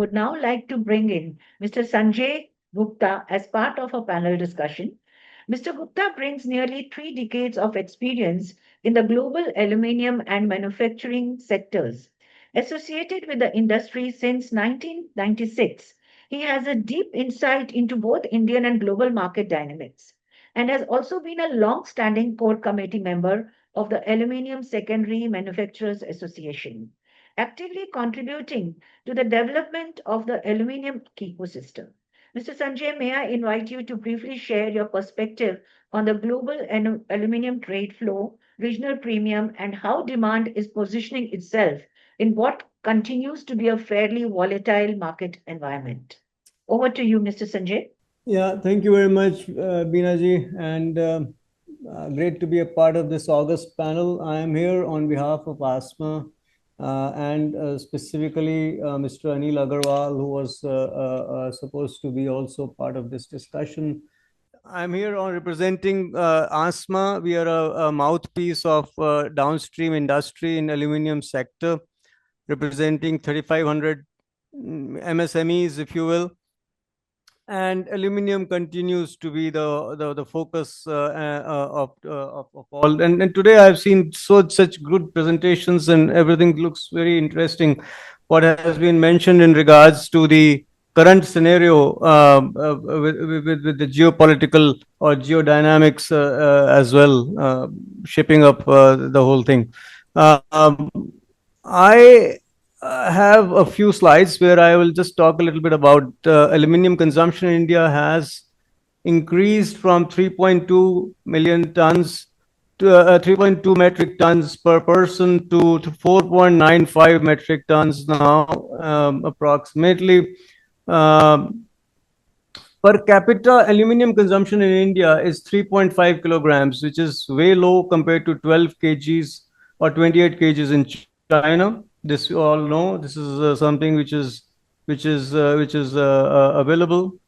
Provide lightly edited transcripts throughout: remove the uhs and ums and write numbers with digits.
would now like to bring in Mr. Sanjay Gupta as part of a panel discussion. Mr. Gupta brings nearly 3 decades of experience in the global aluminium and manufacturing sectors. Associated with the industry since 1996, he has a deep insight into both Indian and global market dynamics and has also been a long standing core committee member of the Aluminium Secondary Manufacturers Association, actively contributing to the development of the aluminium ecosystem. Mr. Sanjay, may I invite you to briefly share your perspective on the global aluminium trade flow, regional premium, and how demand is positioning itself in what continues to be a fairly volatile market environment? Over to you, Mr. Sanjay. Yeah, thank you very much, Binaji, and great to be a part of this August panel. I am here on behalf of ASMA and specifically Mr. Anil Agarwal, who was supposed to be also part of this discussion. I'm here on representing ASMA. We are a mouthpiece of downstream industry in aluminium sector, representing 3,500 MSMEs, if you will. And aluminium continues to be the focus of all. And today I've seen such good presentations, and everything looks very interesting. What has been mentioned in regards to the current scenario with the geopolitical or geodynamics as well, shaping up the whole thing. I have a few slides where I will just talk a little bit about aluminium consumption in India has increased from 3.2 million tons to 3.2 metric tons per person to 4.95 metric tons now, approximately. Per capita aluminium consumption in India is 3.5 kilograms, which is way low compared to 12 kgs or 28 kgs in China. This you all know. This is something which is available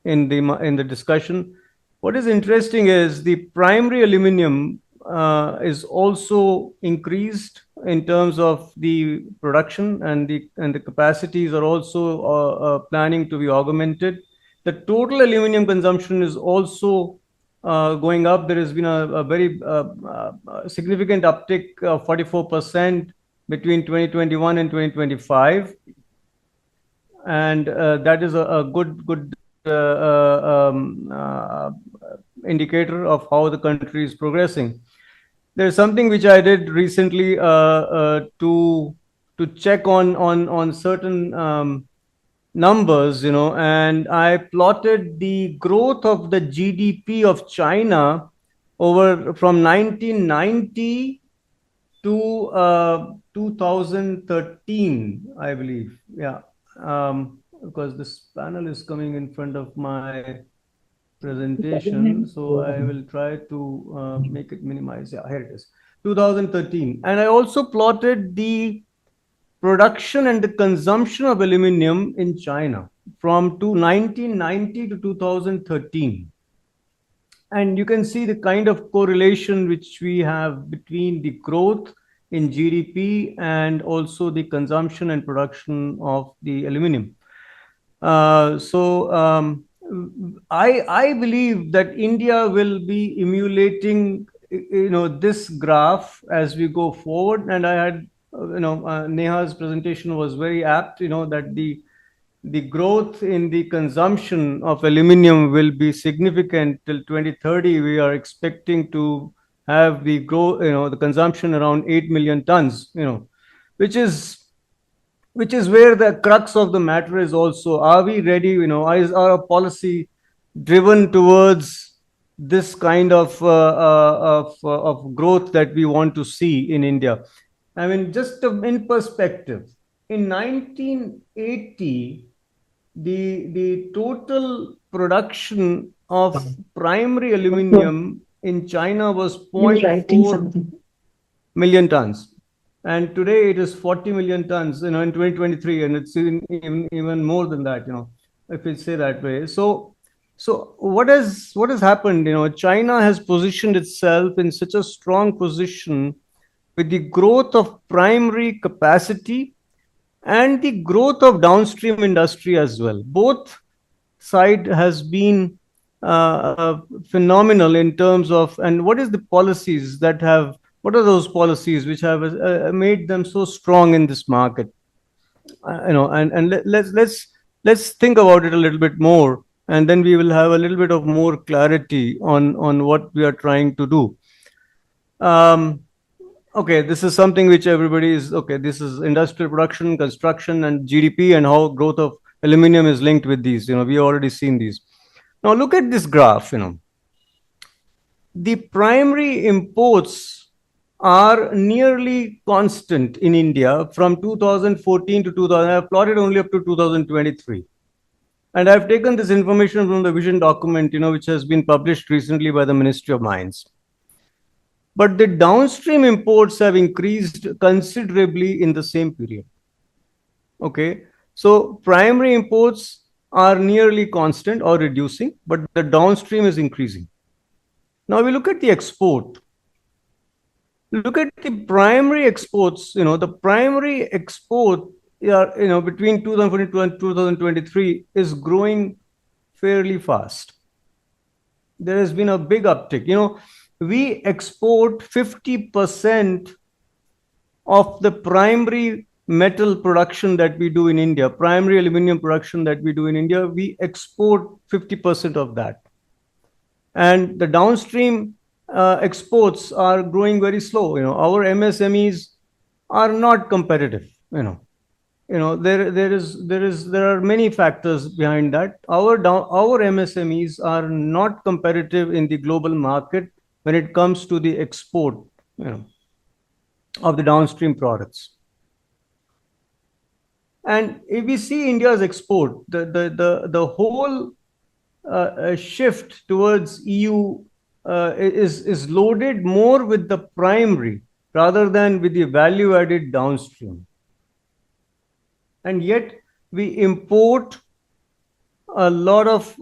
in the discussion. What is interesting is the primary aluminium is also increased in terms of the production, and the capacities are also planning to be augmented. The total aluminium consumption is also going up. There has been a very significant uptick of 44% between 2021 and 2025, and that is a good indicator of how the country is progressing. There's something which I did recently to check on certain numbers, and I plotted the growth of the GDP of China over from 1990 to 2013, I believe. Yeah, because this panel is coming in front of my presentation, so I will try to make it minimize. Yeah, here it is, 2013. And I also plotted the production and the consumption of aluminium in China from 1990 to 2013. And you can see the kind of correlation which we have between the growth in GDP and also the consumption and production of the aluminium. I believe that India will be emulating this graph as we go forward. And I had Neha's presentation was very apt, that the growth in the consumption of aluminium will be significant till 2030. We are expecting to have the growth, the consumption around 8 million tons, which is where the crux of the matter is also. Are we ready? Is our policy driven towards this kind of growth that we want to see in India? I mean, just in perspective, in 1980, the total production of primary aluminium in China was 0.4 million tons, and today it is 40 million tons. In 2023, and it's even more than that. If we say that way. So what has happened? China has positioned itself in such a strong position with the growth of primary capacity and the growth of downstream industry as well. Both side has been phenomenal in terms of, and what is the policies that have, what are those policies which have made them so strong in this market? Let's think about it a little bit more, and then we will have a little bit of more clarity on what we are trying to do. Um, okay, this is something which everybody is okay. This is industrial production, construction, and GDP, and how growth of aluminium is linked with these. We already seen these. Now look at this graph. The primary imports are nearly constant in India from 2014 to 2000. I have plotted only up to 2023. And I've taken this information from the vision document, which has been published recently by the Ministry of Mines. But the downstream imports have increased considerably in the same period. Okay, so primary imports are nearly constant or reducing, but the downstream is increasing. Now we look at the export. Look at the primary exports. The primary export, between 2014 and 2023 is growing fairly fast. There has been a big uptick. We export 50% of the primary metal production that we do in India, primary aluminium production that we do in India, we export 50% of that. And the downstream exports are growing very slow. Our MSMEs are not competitive. There are many factors behind that. Our MSMEs are not competitive in the global market when it comes to the export, of the downstream products. And if we see India's export, the whole shift towards EU is loaded more with the primary rather than with the value-added downstream. And yet we import a lot of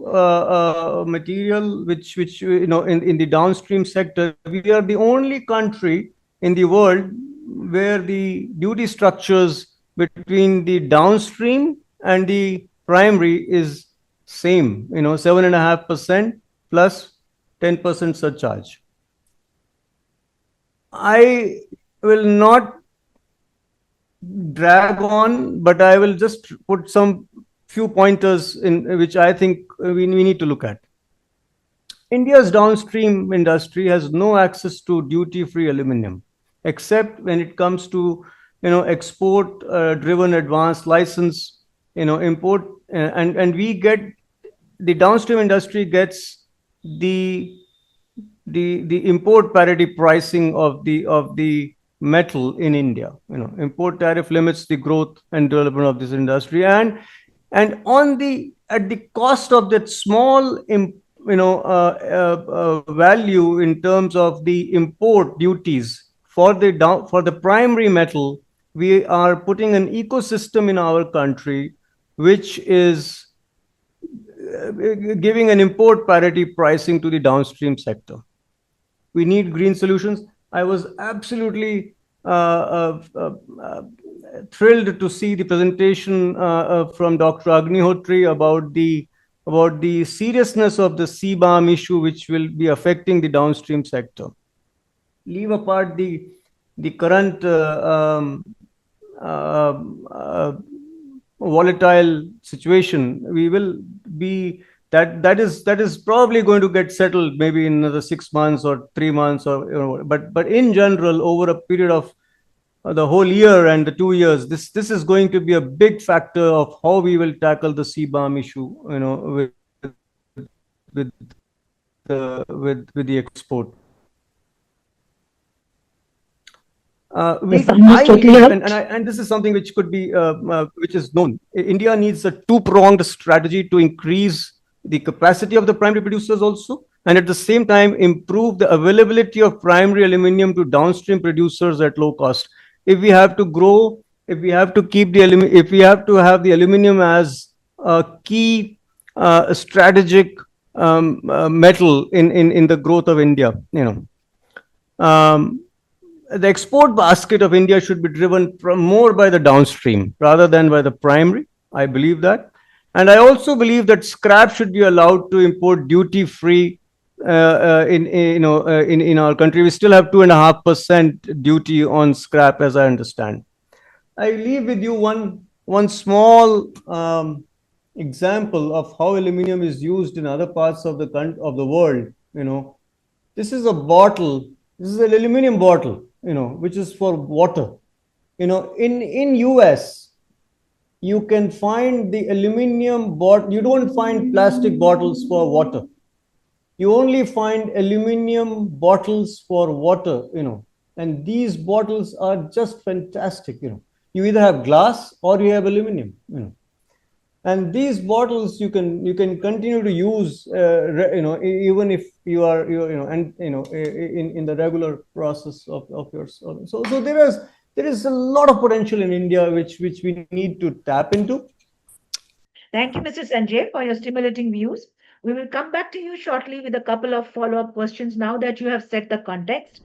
material which in the downstream sector. We are the only country in the world where the duty structures between the downstream and the primary is same, 7.5% plus 10% surcharge. I will not drag on, but I will just put some few pointers in which I think we need to look at. India's downstream industry has no access to duty-free aluminium, except when it comes to export driven advanced license, import, and we get, the downstream industry gets the import parity pricing of the metal in India. Import tariff limits the growth and development of this industry, and at the cost of that small value in terms of the import duties for the primary metal, we are putting an ecosystem in our country which is giving an import parity pricing to the downstream sector. We need green solutions. I was absolutely thrilled to see the presentation from Dr. Agnihotri about the seriousness of the CBAM issue, which will be affecting the downstream sector. Leave apart the current volatile situation. We will be that is probably going to get settled maybe in another 6 months or 3 months, or but in general, over a period of the whole year and the 2 years, this is going to be a big factor of how we will tackle the CBAM issue, with the export. Yes, totally and this is something which could be which is known. India needs a two-pronged strategy to increase the capacity of the primary producers also, and at the same time improve the availability of primary aluminium to downstream producers at low cost. If we have to grow, if we have to keep if we have to have the aluminium as a key strategic metal in the growth of India, the export basket of India should be driven more by the downstream rather than by the primary. I believe that. And I also believe that scrap should be allowed to import duty free in our country. We still have 2.5% duty on scrap, as I understand. I leave with you one small example of how aluminium is used in other parts of the world. This is a bottle. This is an aluminium bottle. Which is for water. In US, you can find the aluminium bottle. You don't find plastic bottles for water. You only find aluminium bottles for water. And these bottles are just fantastic. You either have glass or you have aluminium. And these bottles you can continue to use even if you are and in the regular process of yours. So there is a lot of potential in India which we need to tap into. Thank you, Mr. Sanjay, for your stimulating views. We will come back to you shortly with a couple of follow up questions now that you have set the context.